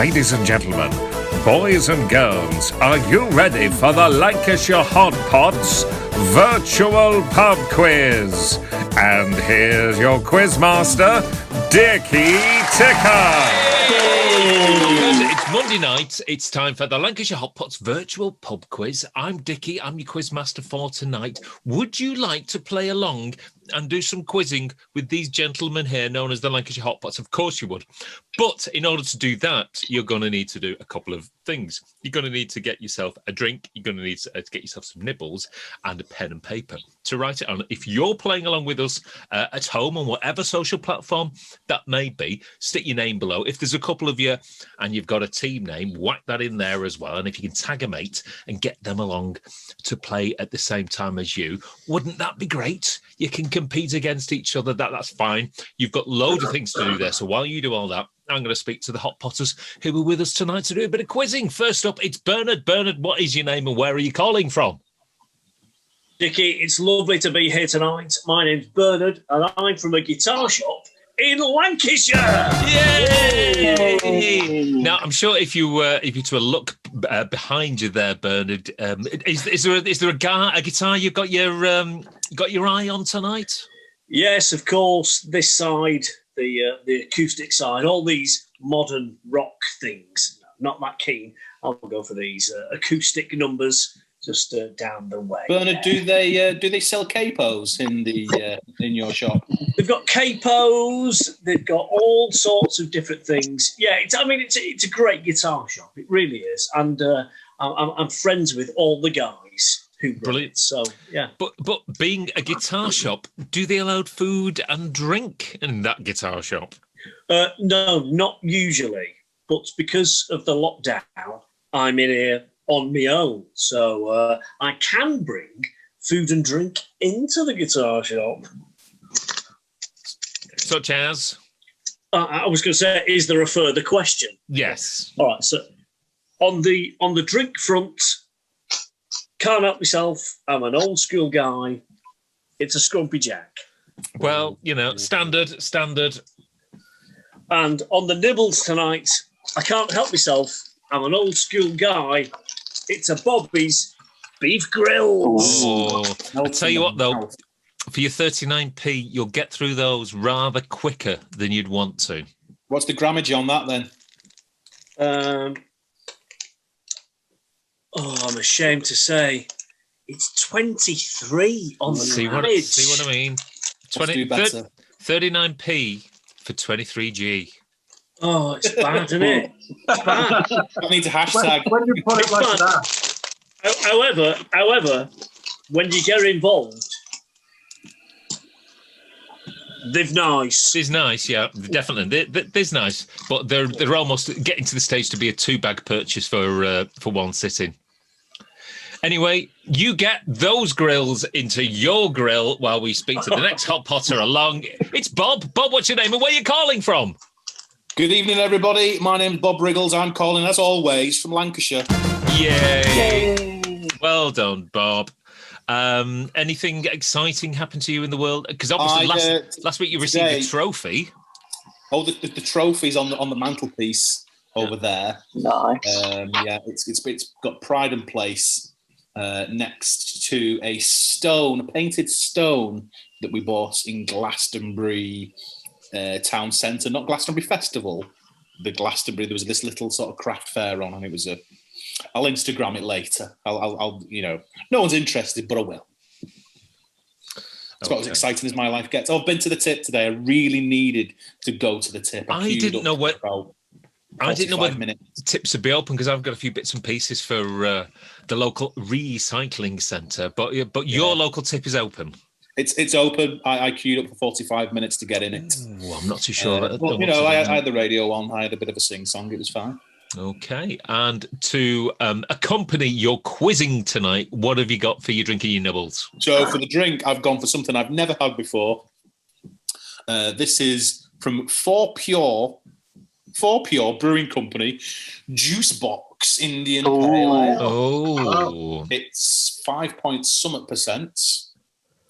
Ladies and gentlemen, boys and girls, are you ready for the Lancashire Hotpots virtual pub quiz? And here's your quizmaster, Dickie Ticker. It's Monday night. It's time for the Lancashire Hotpots virtual pub quiz. I'm Dickie. I'm your quizmaster for tonight. Would you like to play along and do some quizzing with these gentlemen here known as the Lancashire Hotpots? Of course you would. But in order to do that, you're going to need to do a couple of things. You're going to need to get yourself a drink. You're going to need to get yourself some nibbles and a pen and paper to write it on. If you're playing along with us at home on whatever social platform that may be, stick your name below. If there's a couple of you and you've got a team name, whack that in there as well. And if you can tag a mate and get them along to play at the same time as you, wouldn't that be great? You can compete against each other. That's fine. You've got loads of things to do there. So while you do all that, I'm going to speak to the Hot Potters who are with us tonight to do a bit of quizzing. First up, it's Bernard. Bernard, what is your name and where are you calling from? Dickie, it's lovely to be here tonight. My name's Bernard and I'm from a guitar shop in Lancashire. Yay! Now, I'm sure if you were to look behind you there, Bernard, is there a guitar you've got your eye on tonight? Yes, of course. This side, the acoustic side, all these modern rock things. Not that keen. I'll go for these acoustic numbers just down the way. Bernard, do they sell capos in your shop? They've got capos. They've got all sorts of different things. Yeah, it's a great guitar shop. It really is, and I'm friends with all the guys who run it. So yeah. But being a guitar shop, do they allow food and drink in that guitar shop? No, not usually. But because of the lockdown, I'm in here on my own, so I can bring food and drink into the guitar shop. Such as? I was going to say, is there a further question? Yes. All right. So on the drink front, can't help myself. I'm an old school guy. It's a Scrumpy Jack. Well, standard. And on the nibbles tonight, I can't help myself. I'm an old school guy. It's a Bobby's Beef Grills. Oh, I'll tell you what, though, for your 39p, you'll get through those rather quicker than you'd want to. What's the grammage on that, then? I'm ashamed to say it's 23 on the see what I mean? 39p for 23g. Oh, it's bad, isn't it? It's bad. I need a hashtag. When you put it like that. However, when you get involved, they're nice. It's nice, yeah, definitely. They're nice, but they're almost getting to the stage to be a 2-bag purchase for one sitting. Anyway, you get those grills into your grill while we speak to the next Hot Potter along. It's Bob. Bob, what's your name and where are you calling from? Good evening, everybody. My name's Bob Riggles. I'm calling, as always, from Lancashire. Yay! Well done, Bob. Anything exciting happened to you in the world? Because obviously last week you received a trophy. Oh, the trophy's on the mantelpiece over there. Nice. Yeah, it's got pride and place next to a painted stone that we bought in Glastonbury town centre, not Glastonbury Festival. The Glastonbury, there was this little sort of craft fair on, and it was I'll Instagram it later. I'll no one's interested, but I will. It's about as exciting as my life gets. I've been to the tip today. I really needed to go to the tip. I didn't know whether the tips would be open because I've got a few bits and pieces for the local recycling centre. But your local tip is open. It's open. I queued up for 45 minutes to get in it. Well, I'm not too sure. I had the radio on. I had a bit of a sing-song. It was fine. Okay. And to accompany your quizzing tonight, what have you got for your drink and your nibbles? So for the drink, I've gone for something I've never had before. This is from 4 Pure Brewing Company, Juice Box Indian Pale Ale. Oh. It's 5.9%.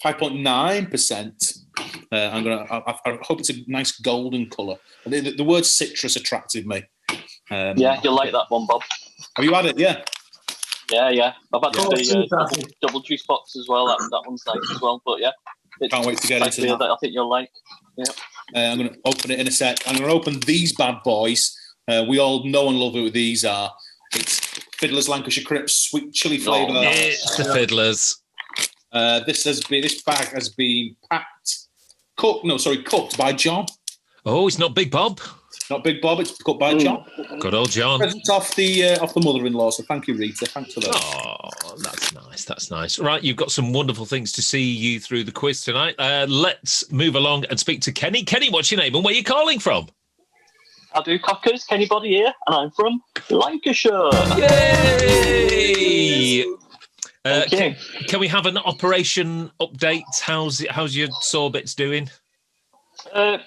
I hope it's a nice golden colour. The word citrus attracted me. Yeah, you'll like that one, Bob. Have you had it? Yeah. Yeah. I've had the double juice box as well. That one's nice as well. But yeah, Can't wait to get into that. I think you'll like. Yeah. I'm going to open it in a sec. I'm going to open these bad boys. We all know and love who these are. It's Fiddler's Lancashire Crisp sweet chili flavour. Oh, it's the Fiddlers. This bag has been cooked by John. Oh, it's not Big Bob. Not Big Bob, it's cooked by John. Good old John. Present off the mother-in-law, so thank you, Rita. Thanks for that. Oh, that's nice. Right, you've got some wonderful things to see you through the quiz tonight. Let's move along and speak to Kenny. Kenny, what's your name and where are you calling from? I do, Cockers. Kenny Body here, and I'm from Lancashire. Yay! Can we have an operation update? How's your sore bits doing?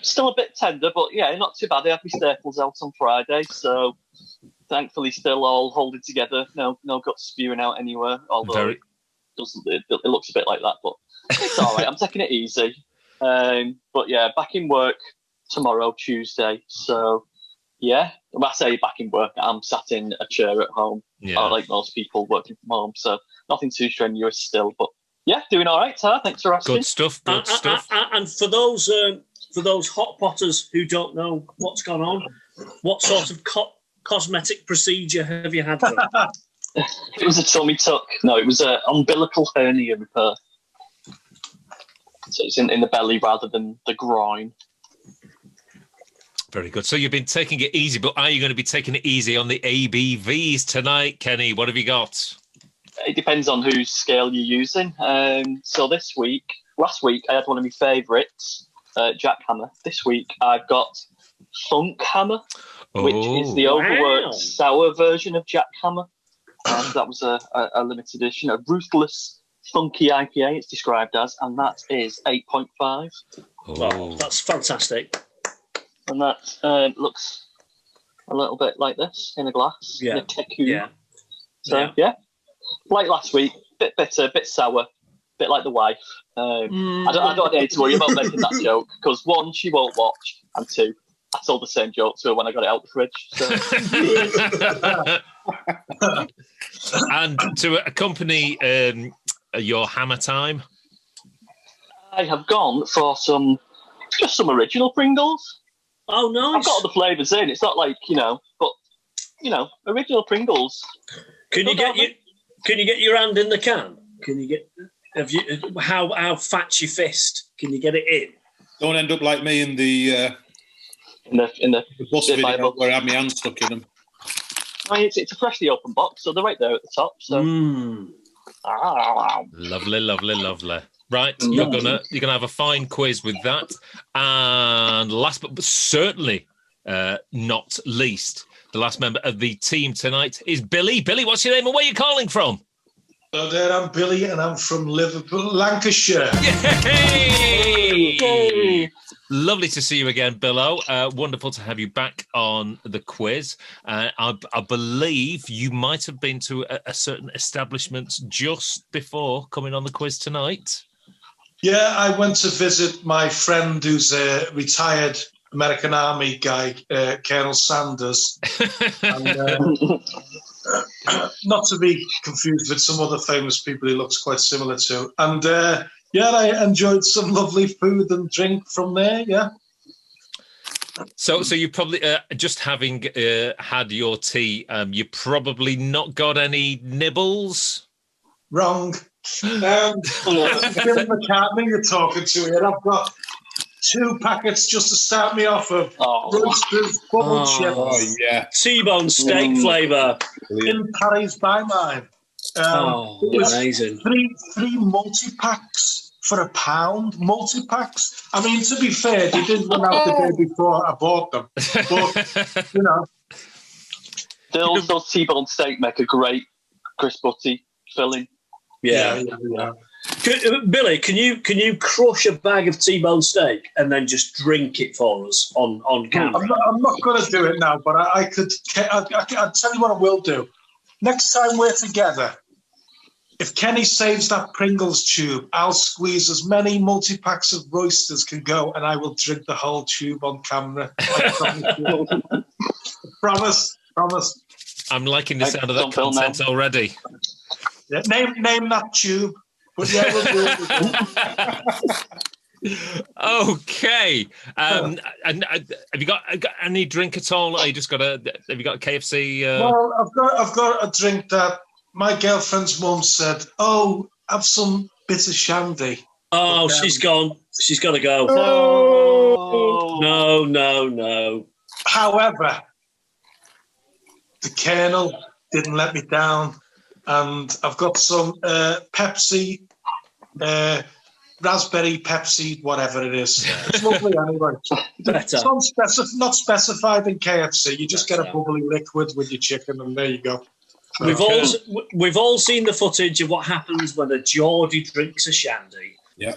Still a bit tender, but yeah, not too bad. I had my staples out on Friday, so thankfully still all holding together. No guts spewing out anywhere, although it looks a bit like that, but it's all right. I'm taking it easy. But yeah, back in work tomorrow, Tuesday. So yeah, when I say back in work, I'm sat in a chair at home, like most people working from home. So nothing too strenuous still, but yeah, doing all right, Tara. Thanks for asking. Good stuff. And for those hot potters who don't know what's gone on, what sort of cosmetic procedure have you had? It was a tummy tuck. No, it was an umbilical hernia repair. So it's in the belly rather than the groin. Very good. So you've been taking it easy, but are you going to be taking it easy on the ABVs tonight, Kenny? What have you got? It depends on whose scale you're using. So last week, I had one of my favourites, Jack Hammer. This week, I've got Funk Hammer, which is the overworked sour version of Jack Hammer. And that was a limited edition, a ruthless, funky IPA, it's described as, and that is 8.5. Wow, that's fantastic. And that looks a little bit like this in a glass, in a teku. Yeah. So, yeah. Like last week, bit bitter, bit sour, bit like the wife. I don't need to worry about making that joke, because one, she won't watch, and two, I told the same joke to her when I got it out the fridge. So. And to accompany your hammer time? I have gone for some original Pringles. Oh, nice. I've got all the flavours in. It's not like, but, original Pringles. Can you get your hand in the can? Can you get... How fat's your fist? Can you get it in? Don't end up like me in the bus video where I had my hand stuck in them. I mean, it's a freshly open box, so they're right there at the top. So Lovely. Right, you're gonna have a fine quiz with that. And last but certainly not least, the last member of the team tonight is Billy. Billy, what's your name and where are you calling from? Hello there, I'm Billy and I'm from Liverpool, Lancashire. Yay! Lovely to see you again, Billo. Wonderful to have you back on the quiz. I believe you might have been to a certain establishment just before coming on the quiz tonight. Yeah, I went to visit my friend who's a retired American Army guy, Colonel Sanders. And, not to be confused with some other famous people he looks quite similar to. And I enjoyed some lovely food and drink from there, yeah. So you probably, just having had your tea, you probably not got any nibbles? Wrong. Bill McCartney you're talking to here. I've got 2 packets just to start me off of Roasters Bubble Chips. Oh, yeah. T-bone steak flavour. In Paris by mine. Amazing. Three multi-packs for £1. Multi-packs. I mean, to be fair, they didn't run out the day before I bought them. But, Those T-bone steak make a great crisp butty filling. Yeah. Billy, can you crush a bag of T-bone steak and then just drink it for us on camera? I'm not going to do it now, but I could. I'll tell you what I will do. Next time we're together, if Kenny saves that Pringles tube, I'll squeeze as many multi-packs of Roysters can go, and I will drink the whole tube on camera. I promise. Promise. I'm liking the sound of that content already. Yeah, name that tube. But yeah, we'll do it. Okay. And have you got any drink at all? Or you just got have you got a KFC? Well, I've got a drink that my girlfriend's mum said, "Oh, have some bitter shandy." Oh, she's gone. She's got to go. No. However, the Colonel didn't let me down, and I've got some Pepsi, raspberry Pepsi, whatever it is. It's lovely anyway. It's not specified in KFC. You just get a bubbly liquid with your chicken, and there you go. We've all seen the footage of what happens when a Geordie drinks a shandy. Yeah.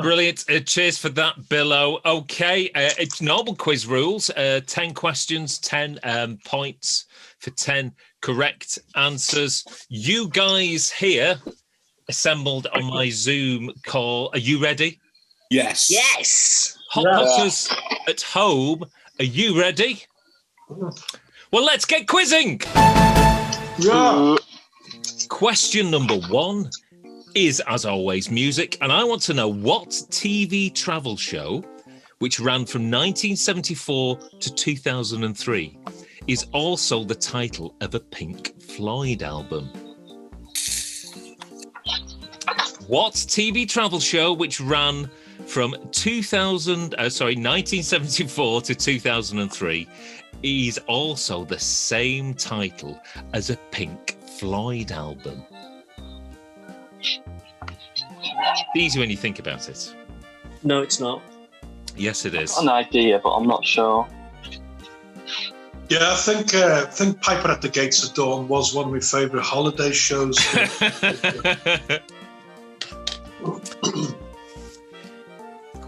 Brilliant. Cheers for that, Billo. Okay, it's normal quiz rules. 10 questions, 10 points for 10 correct answers. You guys here assembled on my Zoom call. Are you ready? Yes. Yes. Hotpotters at home, are you ready? Well, let's get quizzing. Yeah. Question number 1 is, as always, music, and I want to know what TV travel show, which ran from 1974 to 2003, is also the title of a Pink Floyd album. What TV travel show, which ran from 1974 to 2003, is also the same title as a Pink Floyd album? Easy when you think about it. No, it's not. Yes, it is. I've got an idea, but I'm not sure. Yeah, I think Piper at the Gates of Dawn was one of my favourite holiday shows.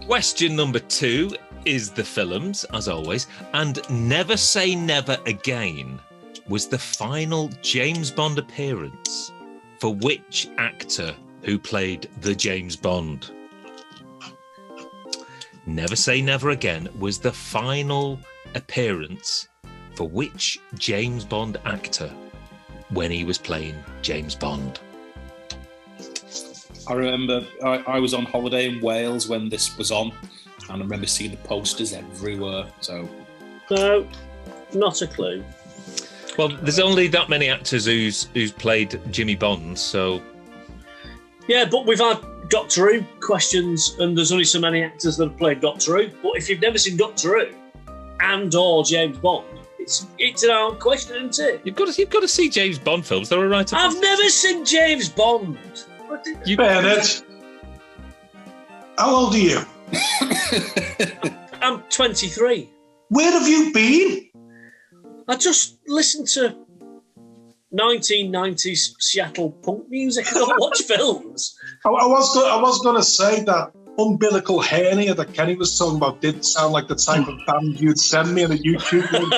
Question number 2 is the films, as always, and Never Say Never Again was the final James Bond appearance for which actor who played the James Bond? Never Say Never Again was the final appearance for which James Bond actor when he was playing James Bond? I remember I was on holiday in Wales when this was on, and I remember seeing the posters everywhere. So, No, not a clue. Well, there's only that many actors who's played Jimmy Bond, so... Yeah, but we've had Doctor Who questions, and there's only so many actors that have played Doctor Who. But if you've never seen Doctor Who and or James Bond, it's an hard question, isn't it? You've got to see James Bond films. They're right. I've never seen James Bond. Bernard, how old are you? I'm 23. Where have you been? I just listened to 1990s Seattle punk music. I don't watch films. I was going to say that umbilical hernia that Kenny was talking about did sound like the type of band you'd send me on a YouTube link.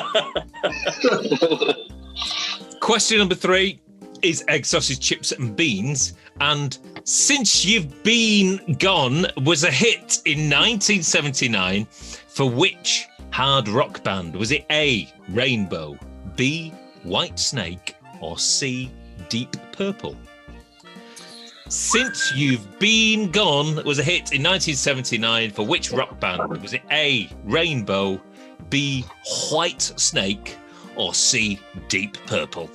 Question number 3 is Egg, Sausage, Chips and Beans, and Since You've Been Gone was a hit in 1979 for which hard rock band? Was it A, Rainbow, B, White Snake, or C, Deep Purple? Since You've Been Gone was a hit in 1979 for which rock band? Was it A, Rainbow, B, White Snake, or C, Deep Purple?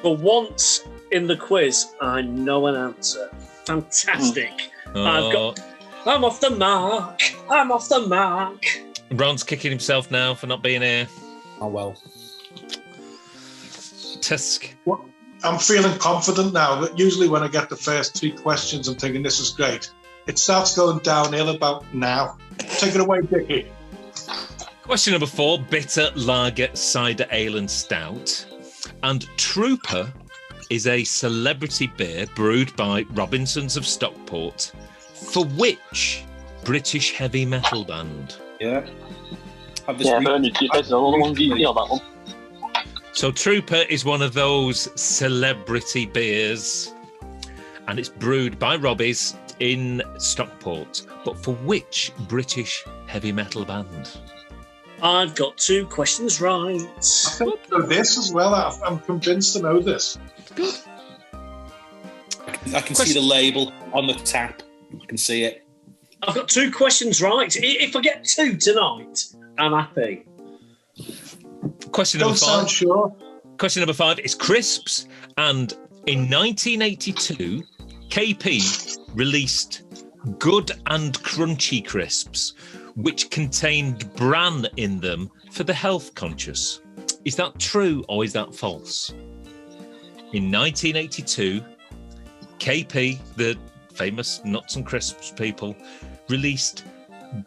For once in the quiz, I know an answer. Fantastic. I'm off the mark. I'm off the mark. Ron's kicking himself now for not being here. oh well. Tusk. I'm feeling confident now, but usually when I get the first 3 questions, I'm thinking this is great. It starts going downhill about now. Take it away, Dickie. Question number 4, bitter lager, cider, ale and stout. And Trooper is a celebrity beer brewed by Robinsons of Stockport for which British heavy metal band? Yeah. Bernard, you guys know that one. So Trooper is one of those celebrity beers, and it's brewed by Robbies in Stockport. But for which British heavy metal band? I've got 2 questions right. I think I know this as well. I'm convinced to know this. Good. I can see the label on the tap. I can see it. I've got 2 questions right. If I get 2 tonight, I'm happy. Question Don't number 5. sound sure. Question number 5 is crisps. And in 1982, KP released Good and Crunchy crisps, which contained bran in them for the health conscious. Is that true or is that false? In 1982, KP, the famous nuts and crisps people, released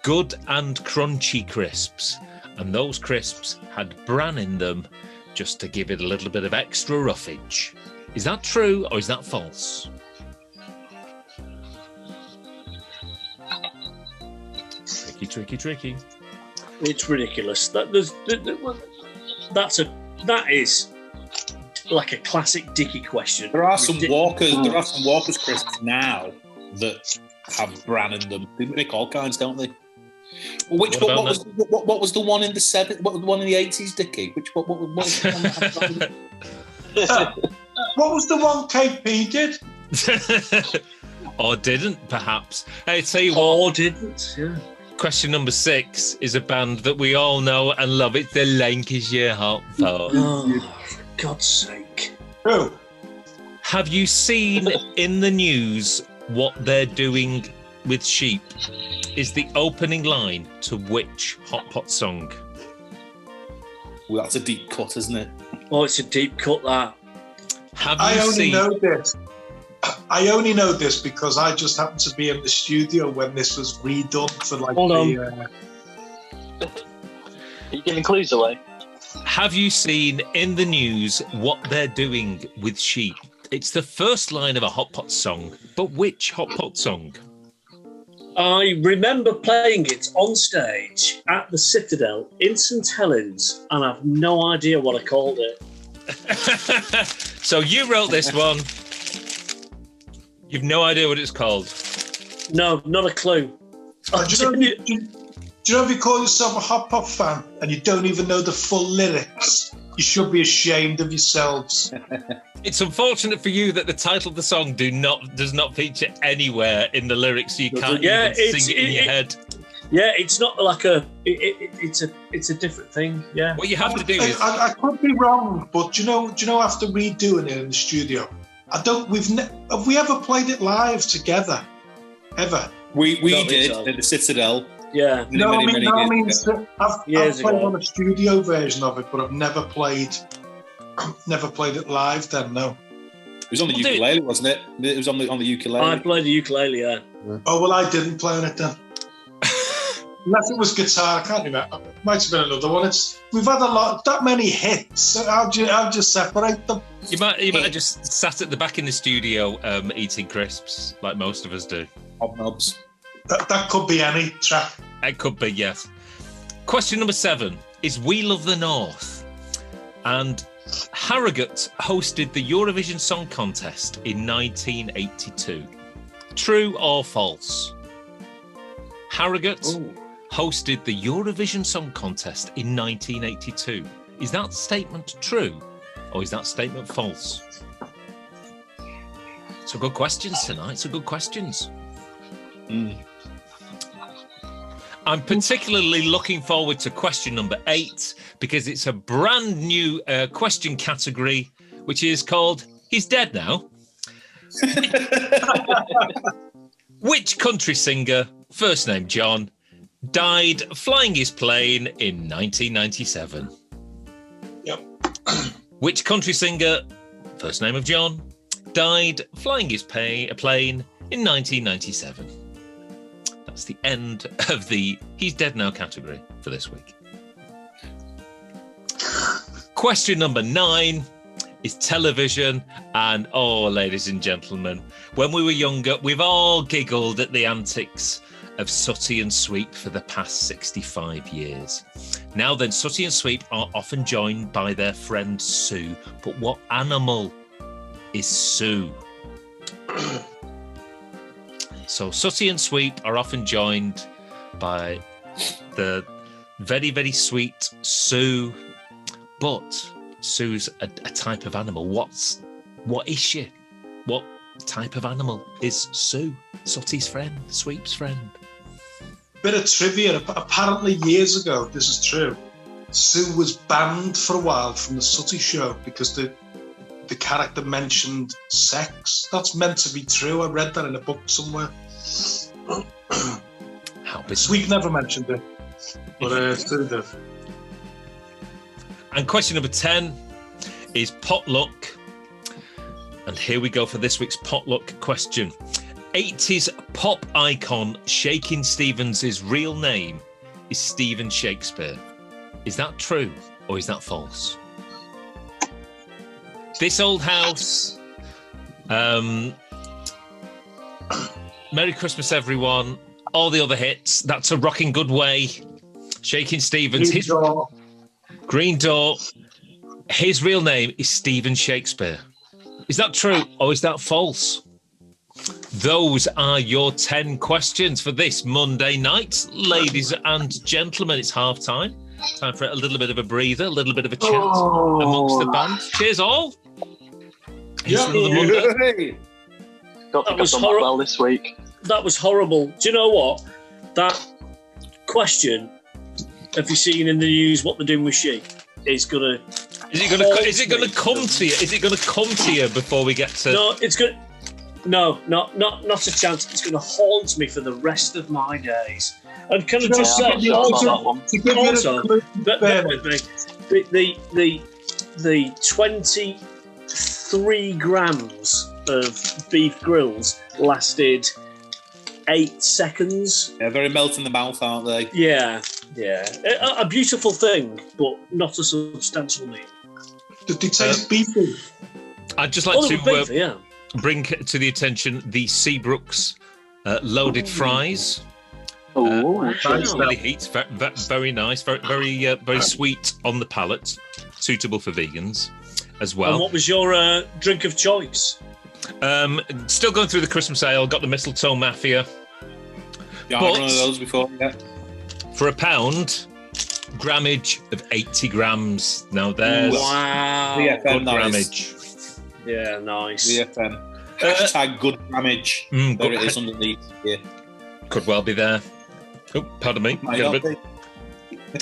Good and Crunchy crisps, and those crisps had bran in them just to give it a little bit of extra roughage. Is that true or is that false? Tricky. It's ridiculous. That is like a classic Dickie question. There are some Walkers crisps now that have bran in them. They make all kinds, don't they? What was the one in the 70s? What was the one in the 80s, Dickie? What was the one that had What was the one KP did? Or didn't, perhaps. Hey, tell you what. Or didn't, yeah. Question number 6 is a band that we all know and love. It's the Lancashire Hotpots. Oh, for God's sake. Who? Have you seen in the news what they're doing with sheep? Is the opening line to which Hotpot song? Well, that's a deep cut, isn't it? Oh, it's a deep cut, that. I only know this because I just happened to be in the studio when this was redone for like Hold on. Are you giving clues away? Have you seen in the news what they're doing with sheep? It's the first line of a Hotpot song, but which Hotpot song? I remember playing it on stage at the Citadel in St Helens, and I've no idea what I called it. So you wrote this one. You've no idea what it's called? No, not a clue. Do you know if you call yourself a Hotpot fan and you don't even know the full lyrics, you should be ashamed of yourselves. It's unfortunate for you that the title of the song does not feature anywhere in the lyrics, so you can't even sing it in your head. Yeah, it's not like it's a different thing. Yeah. What you have to do is I could be wrong, but do you know after redoing it in the studio, have we ever played it live together? Ever? We did at the Citadel. Yeah. I've played on a studio version of it, but I've never played it live then, no. It was on the ukulele, wasn't it? It was on the ukulele. I played the ukulele, yeah. Oh, well, I didn't play on it then. Unless it was guitar, I can't remember. It might have been another one. We've had that many hits. So I'll just separate them. You might have just sat at the back in the studio eating crisps, like most of us do. Hobnobs. That could be any track. It could be, yes. Question number 7 is We Love the North. And Harrogate hosted the Eurovision Song Contest in 1982. True or false? Harrogate hosted the Eurovision Song Contest in 1982. Is that statement true or is that statement false? Some good questions tonight. Some good questions. I'm particularly looking forward to question number 8 because it's a brand new question category, which is called He's Dead Now. Which country singer, first name John, died flying his plane in 1997? Yep. Which country singer, first name of John, died flying his plane in 1997? That's the end of the He's Dead Now category for this week. Question number 9 is television. And, ladies and gentlemen, when we were younger, we've all giggled at the antics of Sooty and Sweep for the past 65 years. Now then, Sooty and Sweep are often joined by their friend Sue. But what animal is Sue? So Sooty and Sweep are often joined by the Very, very sweet Sue. But Sue's a type of animal. What is she? What type of animal is Sue? Sooty's friend, Sweep's friend. Bit of trivia. Apparently, years ago, this is true, Sue was banned for a while from the Sooty show because the character mentioned sex. That's meant to be true. I read that in a book somewhere. How bizarre. Sweep never mentioned it, but Sue did. And question number 10 is potluck. And here we go for this week's potluck question. 80s pop icon Shakin' Stevens' real name is Stephen Shakespeare. Is that true or is that false? This Old House, Merry Christmas Everyone, all the other hits, That's a Rockin' Good Way, Shakin' Stevens, Green Door, his real name is Stephen Shakespeare. Is that true or is that false? Those are your 10 questions for this Monday night. Ladies and gentlemen, it's half time. Time for a little bit of a breather, a little bit of a chat amongst the band. Cheers all. Here's another Monday. Don't think I've done that well this week. That was horrible. Do you know what? That question, have you seen in the news what they're doing with sheep? Is it gonna come to you? Is it gonna come to you before we get to? No, it's good. No, not a chance. It's going to haunt me for the rest of my days. And can I just say, the 23 grams of beef grills lasted 8 seconds. Yeah, very melt in the mouth, aren't they? Yeah. A beautiful thing, but not a substantial meal. Did they taste beefy? I'd just like to bring to the attention the Seabrooks loaded fries. Really heat, very nice, very sweet on the palate, suitable for vegans as well. And what was your drink of choice? Still going through the Christmas ale. Got the Mistletoe Mafia. Yeah, I had one of those before. Yeah. For £1, grammage of 80 grams. Now there's good grammage. Yeah, nice. VFM. Hashtag good grammage. There it is underneath. Yeah. Could well be there. Oh, pardon me. Might not be.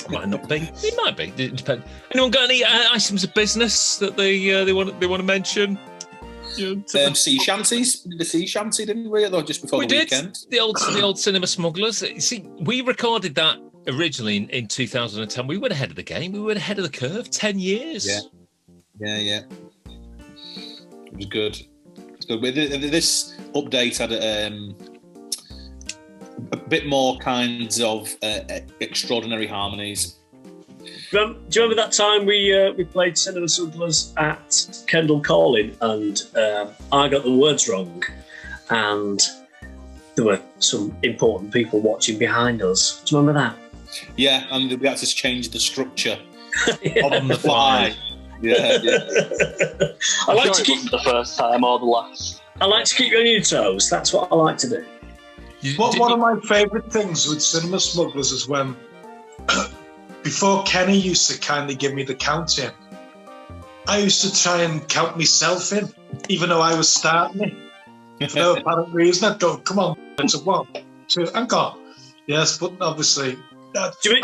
Might not be. It might be. It depends. Anyone got any items of business that they want to mention? Sea shanties. We did a sea shanty, didn't we? Or just before the weekend. The old Cinema Smugglers. See, we recorded that originally in 2010. We were ahead of the game. We were ahead of the curve. 10 years. Yeah. It was good. This update had a bit more kinds of extraordinary harmonies. Do you remember that time we played Cinema Smugglers at Kendall Calling and I got the words wrong and there were some important people watching behind us? Do you remember that? Yeah, and we had to change the structure on the fly. Yeah. I like to keep the first time or the last. I like to keep you on your toes. That's what I like to do. One of my favourite things with Cinema Smugglers is when, before Kenny used to kindly give me the count in, I used to try and count myself in, even though I was starting it. For no apparent reason, I'd go, come on, it's a 1, 2, and go. Yes, but obviously. I do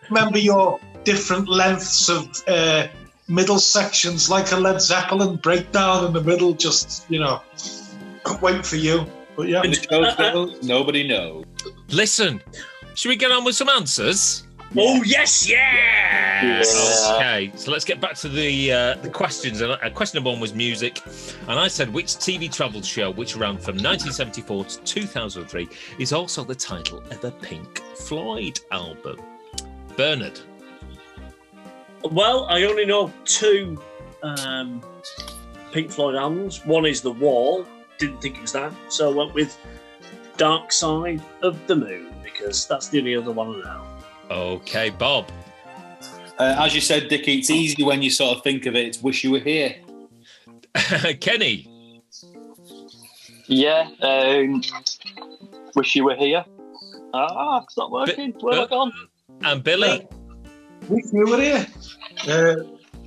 remember your different lengths of middle sections, like a Led Zeppelin breakdown in the middle, just, wait for you. But yeah. Nobody knows. Listen, should we get on with some answers? Oh, yes. Okay, so let's get back to the questions. And question number 1 was music. And I said, which TV travel show, which ran from 1974 to 2003, is also the title of a Pink Floyd album? Bernard. Well, I only know 2 Pink Floyd albums. One is The Wall. Didn't think it was that. So I went with Dark Side of the Moon because that's the only other one I know. Okay, Bob. As you said, Dickie, it's easy when you sort of think of it. It's Wish You Were Here. Kenny. Yeah, Wish You Were Here. It's not working. Where have I gone? And Billy? Wish you were here.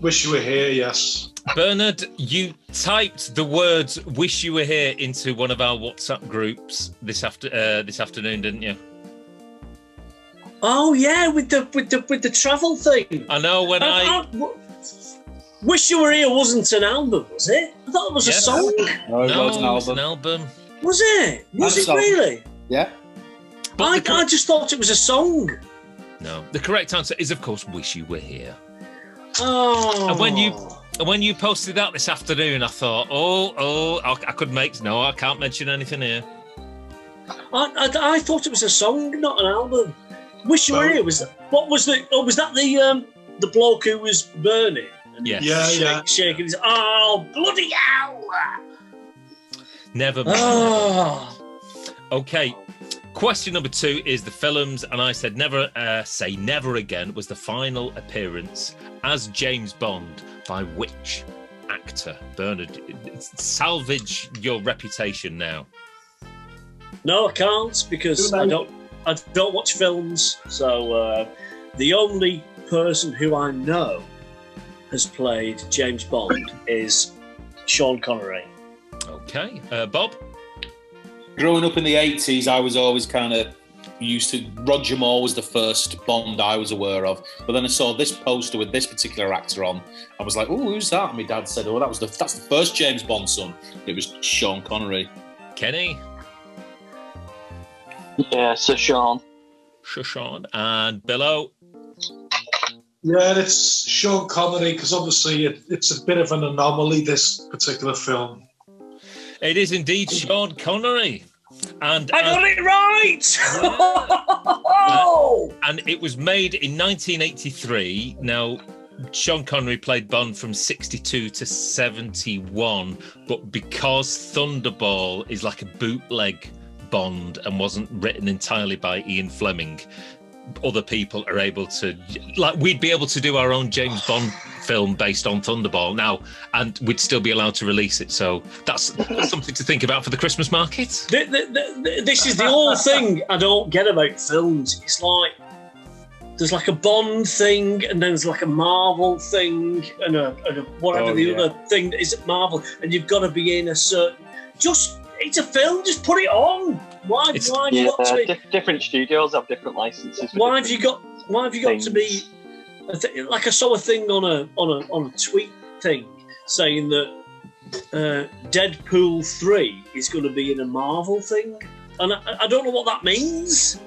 Wish you were here, yes. Bernard, you typed the words "wish you were here" into one of our WhatsApp groups this afternoon, didn't you? Oh yeah, with the travel thing. I know when Wish You Were Here wasn't an album, was it? I thought it was a song. No, it was an album. Was it? Was it really? Yeah. I just thought it was a song. No, the correct answer is, of course, "Wish You Were Here." Oh. And when you posted that this afternoon, I thought, I could make... No, I can't mention anything here. I thought it was a song, not an album. Wish You Were Here was... What was the... Oh, was that the bloke who was burning? Yes. Yeah. Shaking his... Oh, bloody hell! Never mind. Oh. Okay. Question number 2 is the films, and I said Never Say Never Again was the final appearance as James Bond by which actor? Bernard, salvage your reputation now. No, I can't, because I don't watch films. So the only person who I know has played James Bond is Sean Connery. Okay, Bob. Growing up in the 80s, I was always kind of used to... Roger Moore was the first Bond I was aware of. But then I saw this poster with this particular actor on. I was like, oh, who's that? And my dad said, oh, that's the first James Bond son. It was Sean Connery. Kenny? Yeah, Sir Sean. Sir Sean. And Billo? Yeah, it's Sean Connery, because obviously it's a bit of an anomaly, this particular film. It is indeed Sean Connery. And I got it right! And it was made in 1983. Now, Sean Connery played Bond from 62 to 71, but because Thunderball is like a bootleg Bond and wasn't written entirely by Ian Fleming, other people are able to... Like, we'd be able to do our own James Bond film based on Thunderball now, and we'd still be allowed to release it. So that's something to think about for the Christmas market. This is the whole thing I don't get about films. It's like there's like a Bond thing, and then there's like a Marvel thing, and a whatever other thing that isn't Marvel, and you've got to be in a certain... It's a film, just put it on. Why have you got to be... Different studios have different licenses. Why have you got to be... Like I saw a thing on a tweet thing saying that Deadpool 3 is going to be in a Marvel thing, and I don't know what that means.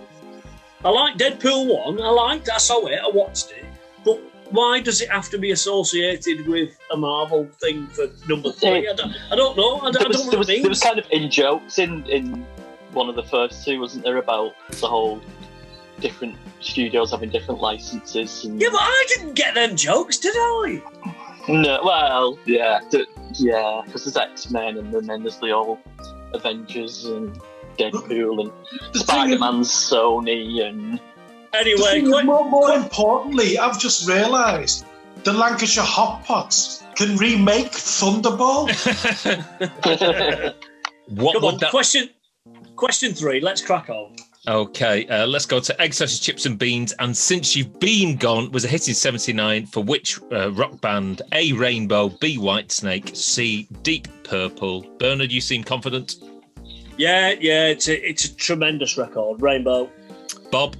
I like Deadpool 1. I saw it. I watched it. But why does it have to be associated with a Marvel thing for number 3? I don't know. I don't know what it means. There was kind of in-jokes in one of the first two, wasn't there, about the whole different studios having different licenses. And... Yeah, but I didn't get them jokes, did I? No, well, yeah, because there's X-Men, and then there's the old Avengers and Deadpool and Spider-Man's Sony and... Anyway, more importantly, I've just realised the Lancashire Hotpots can remake Thunderball. Come on, question 3. Let's crack on. Okay, let's go to Egg Sausage, Chips and Beans. And Since You've Been Gone was a hit in 79 for which rock band? A, Rainbow, B, Whitesnake, C, Deep Purple. Bernard, you seem confident. Yeah, it's a tremendous record. Rainbow. Bob?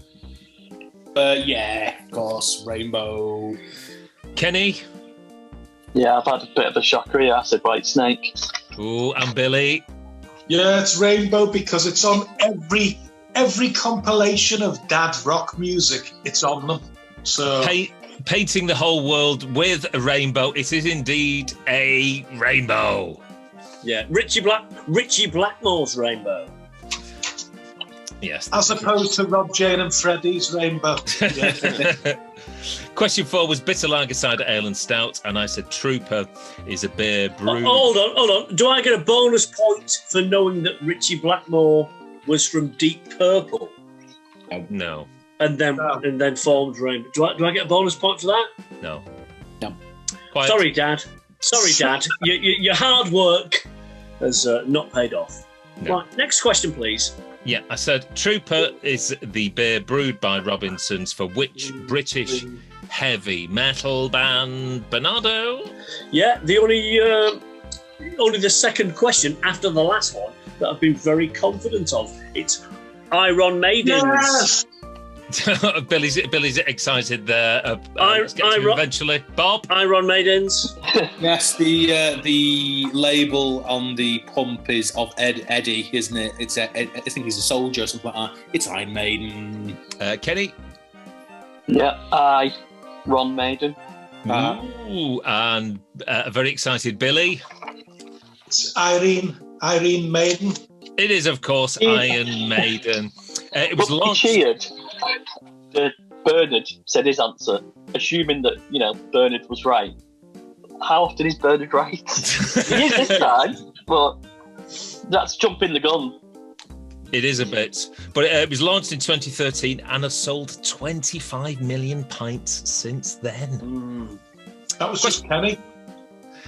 Yeah, of course, Rainbow. Kenny? Yeah, I've had a bit of a shocker here. I said Whitesnake. Ooh, and Billy? Yeah, it's Rainbow because it's on every compilation of dad rock music. It's on them. So painting the whole world with a rainbow. It is indeed a rainbow. Yeah, Richie Blackmore's Rainbow. Yes. As opposed to Rob, Jane and Freddie's Rainbow. Yeah. Question 4 was Bitter Lager Cider Ale and Stout, and I said Trooper is a beer brewed... Hold on. Do I get a bonus point for knowing that Richie Blackmore was from Deep Purple? No. And then formed Rainbow. Do I get a bonus point for that? No. Quiet. Sorry, Dad. Your hard work has not paid off. No. Right, next question, please. Yeah, I said Trooper is the beer brewed by Robinsons for which British heavy metal band, Bernardo? Yeah, the only the second question after the last one that I've been very confident of. It's Iron Maidens. Yes! Billy's excited there. Let's get to him eventually. Bob? Iron Maidens. Yes, the label on the pump is of Eddie, isn't it? It's I think he's a soldier or something like that. It's Iron Maiden. Kenny? Yeah, Ron Maiden. Ooh, and a very excited Billy. It's Irene Maiden. It is, of course, Iron Maiden. It was launched. He cheered. Bernard said his answer, assuming that Bernard was right. How often is Bernard right? He is this time, but that's jumping the gun. It is a bit, but it was launched in 2013 and has sold 25 million pints since then. That was just Kenny.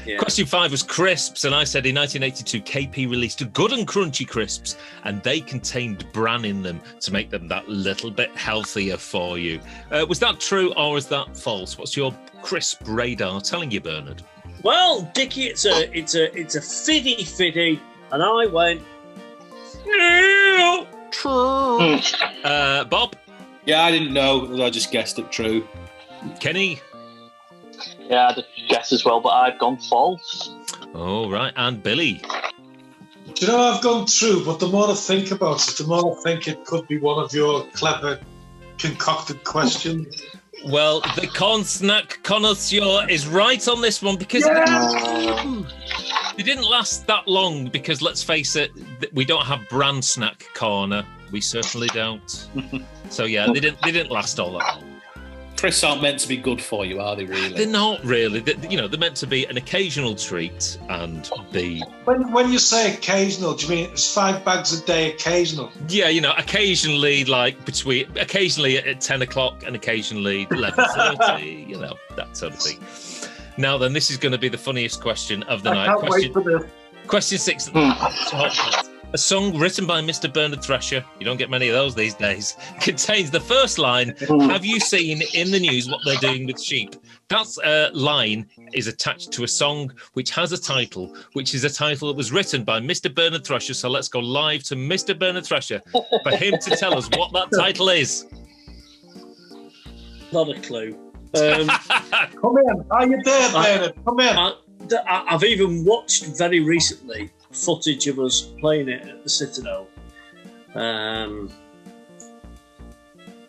Yeah. Question 5 was crisps, and I said in 1982 KP released Good and Crunchy crisps, and they contained bran in them to make them that little bit healthier for you. Was that true or is that false? What's your crisp radar telling you, Bernard? Well, Dickie, it's a fiddy, and I went. True. Bob? Yeah, I didn't know. I just guessed it true. Kenny? Yeah, I'd guess as well, but I've gone false. Oh, right. And Billy? Do you know I've gone true, but the more I think about it, the more I think it could be one of your clever concocted questions. Well, the corn snack connoisseur is right on this one because they didn't last that long because, let's face it, we don't have brand snack corner. We certainly don't. So, yeah, they didn't last all that long. Crisps aren't meant to be good for you, are they, really? They're not really. They're meant to be an occasional treat and be... When you say occasional, do you mean it's 5 bags a day occasional? Yeah, occasionally, occasionally at 10 o'clock and occasionally 11:30, that sort of thing. Now then, this is going to be the funniest question of the night. Can't wait for this. Question 6. A song written by Mr. Bernard Thrasher, you don't get many of those these days, contains the first line, have you seen in the news what they're doing with sheep? That line is attached to a song which has a title, which is a title that was written by Mr. Bernard Thrasher. So let's go live to Mr. Bernard Thrasher for him to tell us what that title is. Not a clue. Come in. Are you there, Bernard? Come in. I've even watched very recently footage of us playing it at the Citadel. And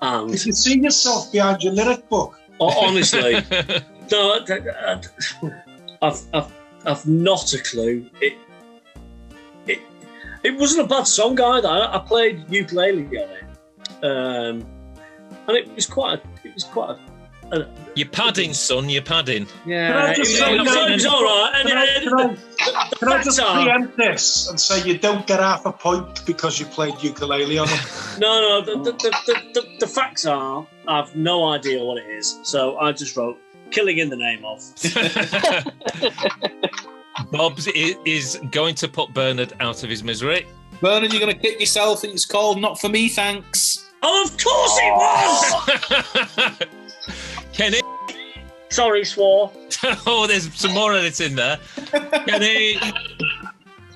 If you see yourself behind your lyric book. Honestly, no, I've not a clue. It wasn't a bad song either. I played ukulele on it, and it was quite a you're padding, son. You're padding. Yeah, it was all right. Can I just preempt this and say you don't get half a point because you played ukulele on it? No. The facts are I've no idea what it is, so I just wrote "killing in the name of." Bob's is going to put Bernard out of his misery. Bernard, you're going to kick yourself. It's called "Not for Me, Thanks." Oh, of course it was. Kenny? Sorry, swore. Oh, there's some more editing there. Kenny?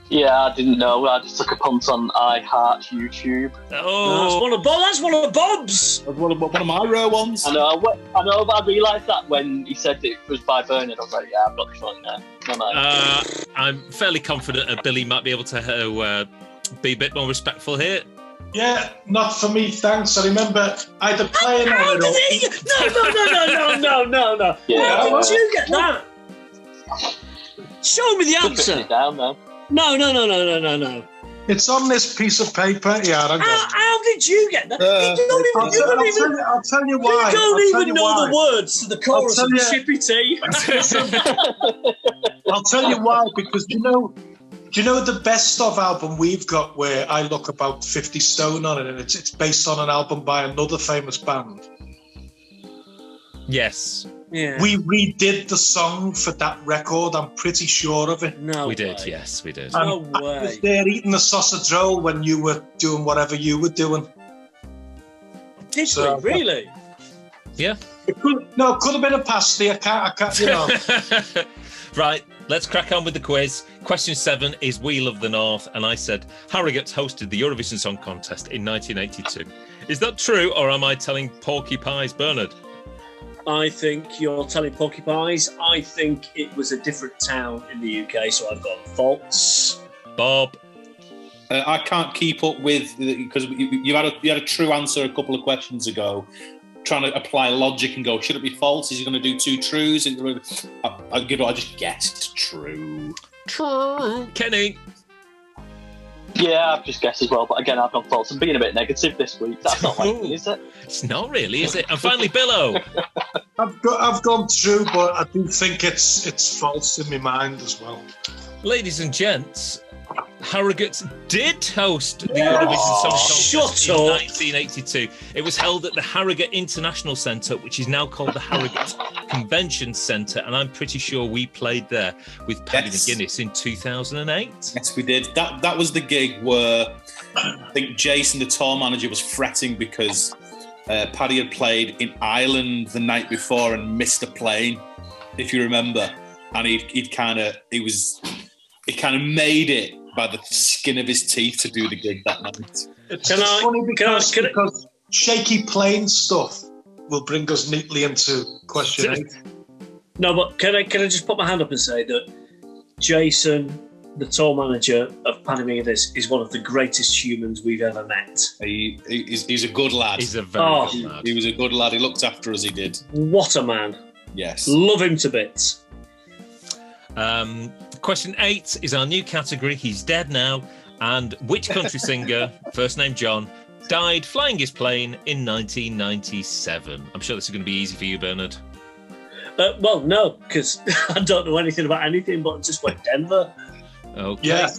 Yeah, I didn't know. I just took a punt on I Heart YouTube. Oh, that's one of Bob's. One of my rare ones. I know, but I realised that when he said it was by Bernard. I was like, yeah, I've got this one now. No. I'm fairly confident that Billy might be able to be a bit more respectful here. Yeah, not for me, thanks. I remember either playing on it or... No. Yeah, How did you get that? Show me the answer. It down, though. No. It's on this piece of paper. Yeah, How did you get that? I'll tell you why. You don't even know the words to the chorus of Chippy Tea. I'll tell you why, because do you know the Best Of album we've got where I look about 50 stone on it, and it's based on an album by another famous band? Yes. Yeah. We redid the song for that record. I'm pretty sure of it. No, We did, way. yes, we did. No I way. was there eating the sausage roll when you were doing whatever you were doing. Did So- we really? Yeah. It could have been a pasty. I can't, you know. Right, let's crack on with the quiz. Question 7 is We Love the North, and I said Harrogate's hosted the Eurovision Song Contest in 1982. Is that true, or am I telling Porky Pies, Bernard? I think you're telling Porcupines. I think it was a different town in the UK, so I've got false. Bob? I can't keep up with because you had a true answer a couple of questions ago. Trying to apply logic and go, should it be false? Is he going to do 2 trues? I just guessed true. True. Kenny? Yeah, I've just guessed as well, but again, I've gone false. I'm being a bit negative this week. That's not like me, is it? It's not really, is it? And finally, Billo. I've gone true, but I do think it's false in my mind as well. Ladies and gents, Harrogate did host the Eurovision Song Contest shut in up. 1982. It was held at the Harrogate International Centre, which is now called the Harrogate Convention Centre, and I'm pretty sure we played there with Paddy Yes. McGuinness in 2008. Yes, we did. That was the gig where I think Jason, the tour manager, was fretting because Paddy had played in Ireland the night before and missed a plane, if you remember, and he kind of made it by the skin of his teeth to do the gig that night. It's Can I- funny because, can I- because shaky plane stuff will bring us neatly into question 8. No, but can I just put my hand up and say that Jason, the tour manager of Paddy McGuinness, is one of the greatest humans we've ever met. He's a good lad. He's a very Oh. good lad. He was a good lad. He looked after us. He did. What a man. Yes. Love him to bits. Question 8 is our new category. He's dead now. And which country singer, first name John, died flying his plane in 1997? I'm sure this is going to be easy for you, Bernard. Well, no, because I don't know anything about anything, but I just went Denver. Okay. Yeah.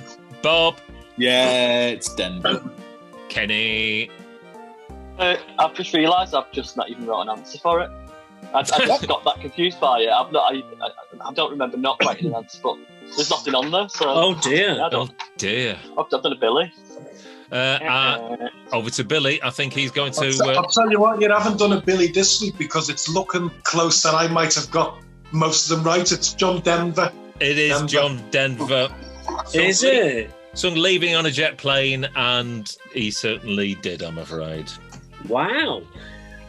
Bob, Yeah, it's Denver. Kenny. I've just realised I've just not even wrote an answer for it. I just got that confused by it. I don't remember not writing an answer, but there's nothing on there. So Oh, dear. Oh, dear. I've done a Billy. Over to Billy. I think he's going to... I'll tell you what, you haven't done a Billy this week because it's looking close that I might have got most of them right. It's John Denver. It is Denver. John Denver. Is it? So leaving on a jet plane, and he certainly did, I'm afraid. Wow.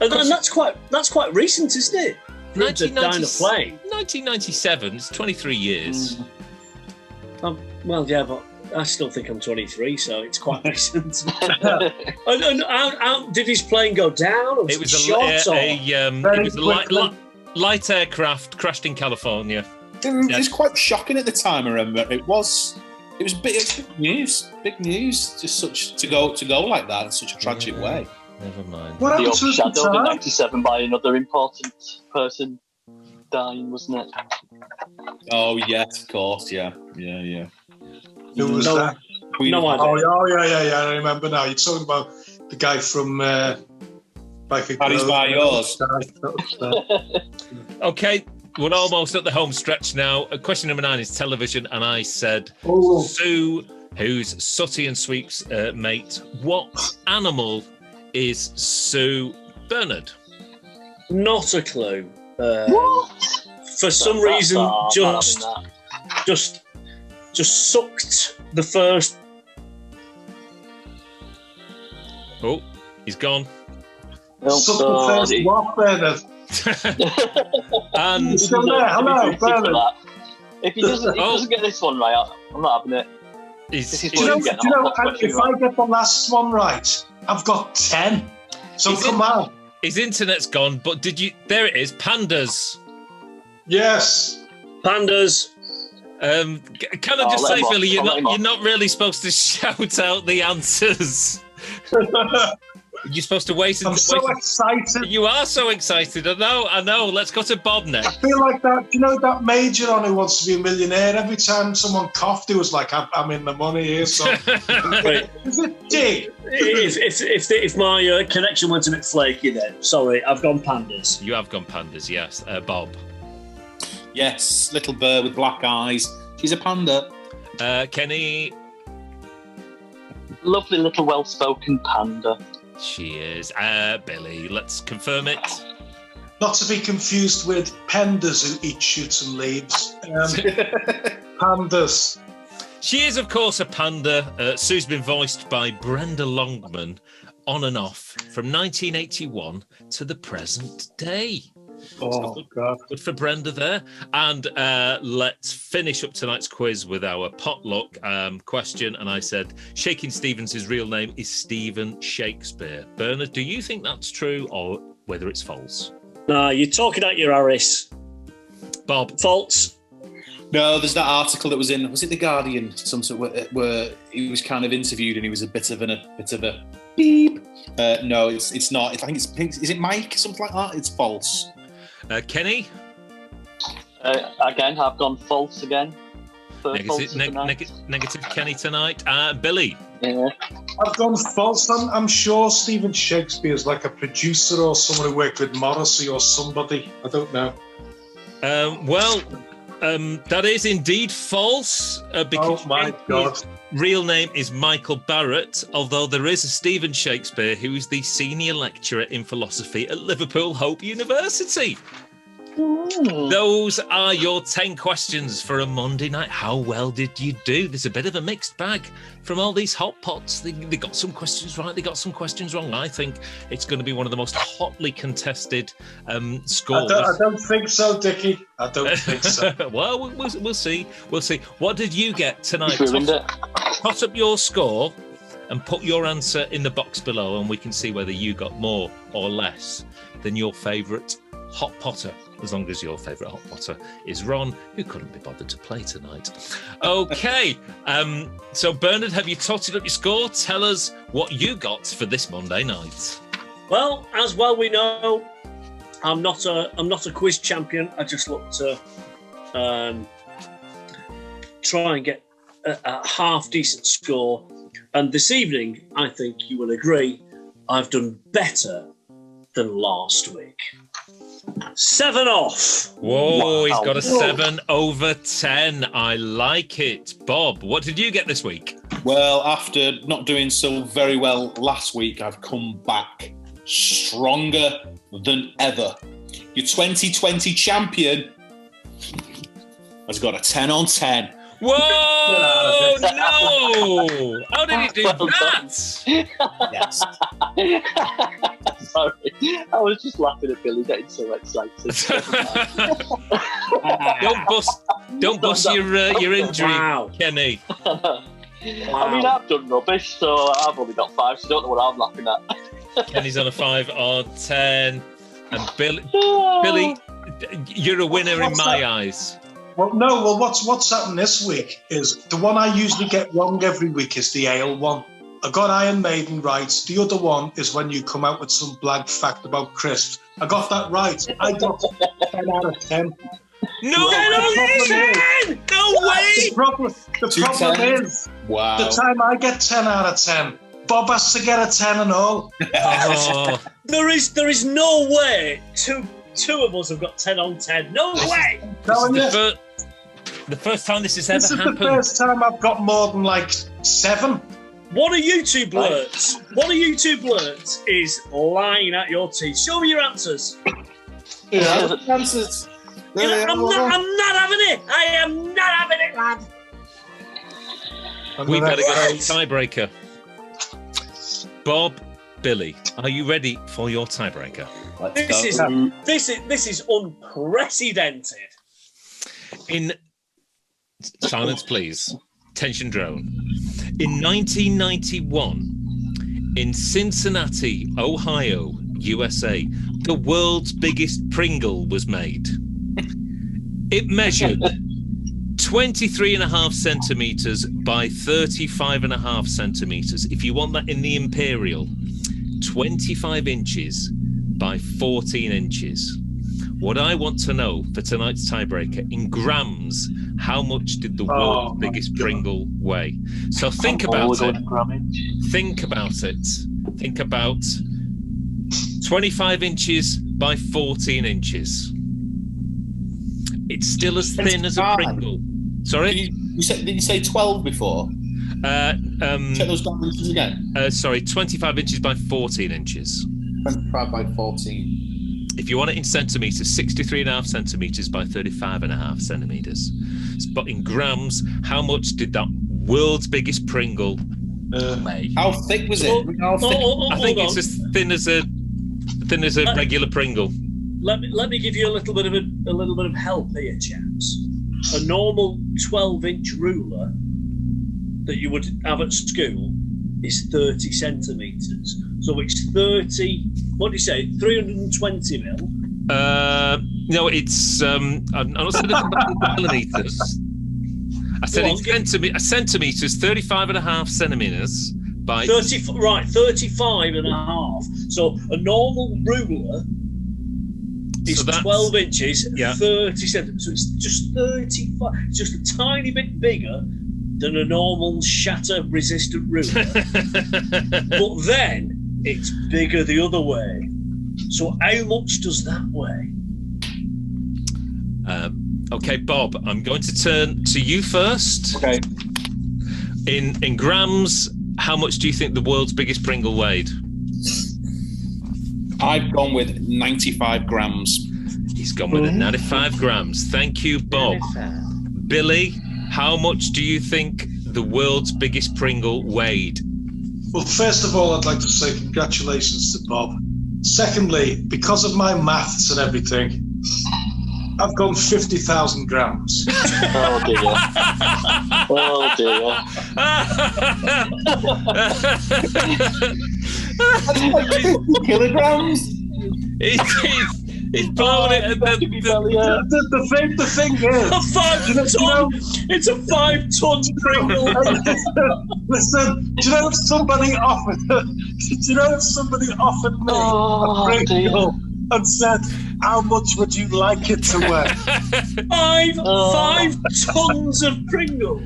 And that's quite recent, isn't it? For him to die in a plane. 1997, it's 23 years. Well, yeah, but I still think I'm 23, so it's quite recent. And how did his plane go down? Or It was shot, or? light aircraft crashed in California. It was quite shocking at the time. I remember it was big news. Big news. Just such to go like that in such a tragic way. Never mind. What The happened to us at the overshadowed in time? 97 by another important person dying, wasn't it? Oh yes, of course. Yeah. Who was No. that? Queen No of- idea. Oh, yeah. I remember now. You're talking about the guy from Like a Paddy's Grove. by yours. Okay, we're almost at the home stretch now. Question number 9 is television, and I said, Oh. Sue, who's Sooty and Sweep's mate, what animal is Sue Bernard? Not a clue. For some reason, just sucked the first. Oh, he's gone. Suck the first what, Bernard? And He's still there. Hello, Bernard. If he doesn't get this one right, I'm not having it. he's, Do Do you know, Get if I get the last one right, I've got 10. So Is come on. his internet's gone, but did you... There it is, pandas. Yes. Pandas. Can I just say, Philly, you're not really supposed to shout out the answers. You're supposed to wait. I'm so excited. You are so excited. I know. Let's go to Bob I next. feel like that. You know that major on Who Wants to Be a Millionaire? Every time someone coughed, he was like, "I'm in the money here." So is it Dig? If my connection went a bit flaky, then sorry, I've gone pandas. You have gone pandas, yes. Bob. Yes, little bird with black eyes. She's a panda. Kenny. Lovely little well-spoken panda. She is. Billy, let's confirm it. Not to be confused with pandas who eat shoots and leaves. Pandas. She is, of course, a panda. Sue's been voiced by Brenda Longman on and off from 1981 to the present day. Oh, God. Good for Brenda there. And let's finish up tonight's quiz with our potluck question. And I said, Shakin' Stevens' real name is Stephen Shakespeare. Bernard, do you think that's true or whether it's false? No, you're talking out your Harris. Bob? False. No, there's that article that was in, was it The Guardian? Some sort of, where he was kind of interviewed and he was a bit of a beep. No, it's not. I think is it Mike? Something like that? It's false. Kenny? Again, I've gone false again. Negative Kenny tonight. Billy? Yeah. I've gone false. I'm sure Stephen Shakespeare's like a producer or someone who worked with Morrissey or somebody. I don't know. That is indeed false. Because oh my God. Real name is Michael Barrett, although there is a Stephen Shakespeare who is the senior lecturer in philosophy at Liverpool Hope University. Ooh. Those are your 10 questions for a Monday night. How well did you do? There's a bit of a mixed bag from all these hot pots. They got some questions right, they got some questions wrong. I think it's going to be one of the most hotly contested scores. I don't think so, Dickie. I don't think so. Well, we'll see. We'll see. What did you get tonight? Toss up your score and put your answer in the box below, and we can see whether you got more or less than your favourite hot potter, as long as your favourite hot potter is Ron, who couldn't be bothered to play tonight. Okay, so Bernard, have you totted up your score? Tell us what you got for this Monday night. Well, as well we know, I'm not a quiz champion. I just look to try and get a half decent score. And this evening, I think you will agree, I've done better than last week. 7 off. Whoa, wow. He's got a 7 over 10. I like it. Bob, what did you get this week? Well, after not doing so very well last week, I've come back stronger than ever. Your 2020 champion has got a 10 on 10. Whoa, no! How did he do that? Yes. Sorry, I was just laughing at Billy getting so excited. Don't bust your injury, wow. Kenny. Wow. I mean, I've done rubbish, so I've only got 5, so I don't know what I'm laughing at. Kenny's on a 5 on 10, and Billy, you're a winner in my eyes. Well, no. Well, what's happened this week is the one I usually get wrong every week is the ale one. I got Iron Maiden right. The other one is when you come out with some blank fact about crisps. I got that right. I got 10 out of 10. No, 10 out of 10! No way! The problem is, wow. The time I get 10 out of 10, Bob has to get a 10 and all. Oh. There is no way two of us have got 10 on 10. No way! The first time this has ever happened. This is the first time I've got more than like 7. One of you two blurts is lying at your teeth. Show me your answers. Yeah, answers. I'm not having it. I am not having it, lad. We better get a tiebreaker. Bob, Billy, are you ready for your tiebreaker? This is unprecedented. In silence, please. Tension drone. In 1991, in Cincinnati, Ohio, USA, the world's biggest Pringle was made. It measured 23.5 centimetres by 35.5 centimetres. If you want that in the imperial, 25 inches by 14 inches. What I want to know for tonight's tiebreaker, in grams, how much did the world's biggest Pringle weigh? So think about it. Think about it. Think about 25 inches by 14 inches. It's still as thin as a Pringle. Sorry? Did you say 12 before? Check those dimensions again. 25 inches by 14 inches. 25 by 14. If you want it in centimetres, 63.5 centimetres by 35.5 centimetres. But in grams, how much did that world's biggest Pringle weigh? How thick was it? I think it's as thin as a regular Pringle. Let me give you a little bit of help here, chaps. A normal 12-inch ruler that you would have at school is 30 centimetres. So it's 30. What do you say? 320 mil. No, it's. I'm not saying millimeters. I said in centimeters, 35.5 centimeters by 30. Right, 35.5. So a normal ruler is 12 inches, 30 centimeters. So it's just 35. It's just a tiny bit bigger than a normal shatter-resistant ruler. But then it's bigger the other way. So how much does that weigh? Okay, Bob, I'm going to turn to you first. Okay. In grams, how much do you think the world's biggest Pringle weighed? I've gone with 95 grams. He's gone with 95 grams. Thank you, Bob. 95. Billy, how much do you think the world's biggest Pringle weighed? Well, first of all, I'd like to say congratulations to Bob. Secondly, because of my maths and everything, I've gone 50,000 grams. Oh dear. Oh dear. That's like 50 kilograms. He's blowing it at The thing is, A 5-ton. It's a 5-ton Pringle. listen, do you know if somebody offered me a Pringle and said, how much would you like it to weigh? 5 tons of Pringle.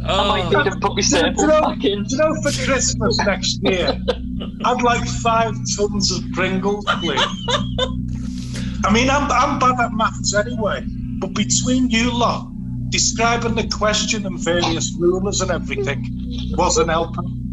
I might need to put my staples back in. Do you know for Christmas next year, I'd like 5 tons of Pringles, please. I mean, I'm bad at maths anyway, but between you lot, describing the question and various rulers and everything wasn't helping.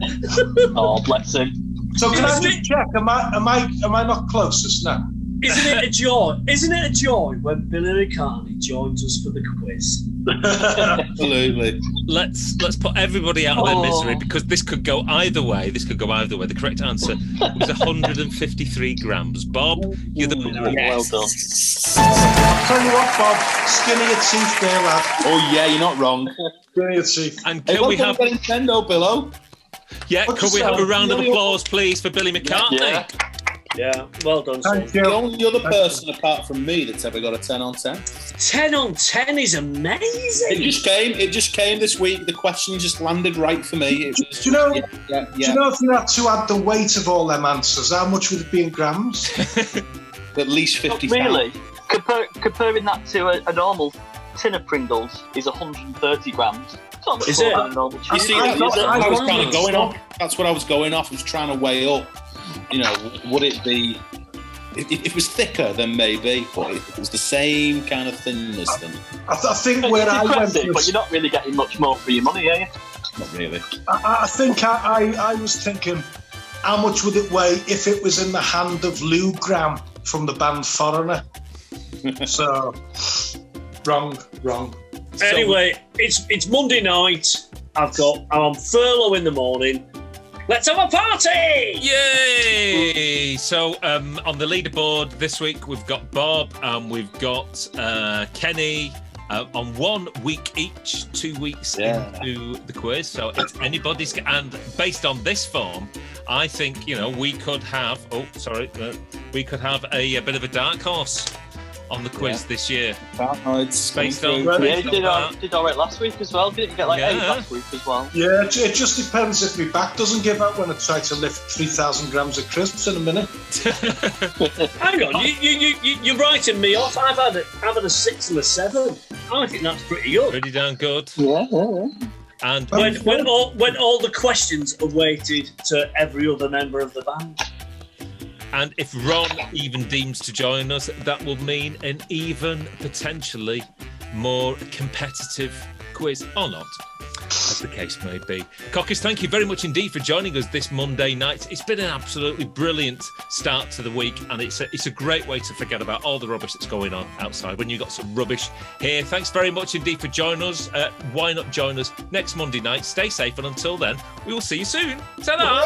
Oh, bless him. So can I just check? Am I not closest now? Isn't it a joy? Isn't it a joy when Billy Riccardi joins us for the quiz? Absolutely. Let's put everybody out of their misery, because this could go either way. The correct answer was 153 grams. Bob, you're the winner. Well done. I'll tell you what, Bob, skin of your teeth there, lad. Oh yeah, you're not wrong. Skin of your teeth. And Hey, can we have Nintendo, Billo? could we have a round of applause, please, for Billy McCartney? Yeah. Yeah, well done, Thank son. you. The only other person apart from me that's ever got a 10 on 10. 10 on 10 is amazing. It just came this week. The question just landed right for me. It was, Do you know? yeah. Do you know if you had to add the weight of all them answers, how much would it be in grams? At least 50 Really? Comparing that to a normal tin of Pringles is 130 grams. It's not much Is more it? than a normal You see, cheese. that's what I was kind of going off. That's what I was going off. I was trying to weigh up. You know, would it be? If it was thicker, then maybe. But if it was the same kind of thinness, then I think where I went But was, you're not really getting much more for your money, are you? not really. I think I was thinking, how much would it weigh if it was in the hand of Lou Graham from the band Foreigner? So, wrong. Anyway, it's Monday night. I'm on furlough in the morning. Let's have a party! Yay! So on the leaderboard this week, we've got Bob and we've got Kenny on 1 week each, 2 weeks into the quiz. So it's anybody's. And based on this form, I think we could have. We could have a bit of a dark horse on the quiz this year. It's Based on Yeah, you did all right last week as well. Didn't you get like 8 last week as well? Yeah, it just depends if my back doesn't give out when I try to lift 3,000 grams of crisps in a minute. Hang on, you're writing me off. I've had a 6 and a 7. I think that's pretty good. Pretty damn good. Yeah. And When all the questions are weighted to every other member of the band. And if Ron even deems to join us, that will mean an even potentially more competitive quiz, or not, as the case may be. Cockers, thank you very much indeed for joining us this Monday night. It's been an absolutely brilliant start to the week, and it's a great way to forget about all the rubbish that's going on outside when you've got some rubbish here. Thanks very much indeed for joining us. Why not join us next Monday night? Stay safe, and until then, we will see you soon. Ta-da!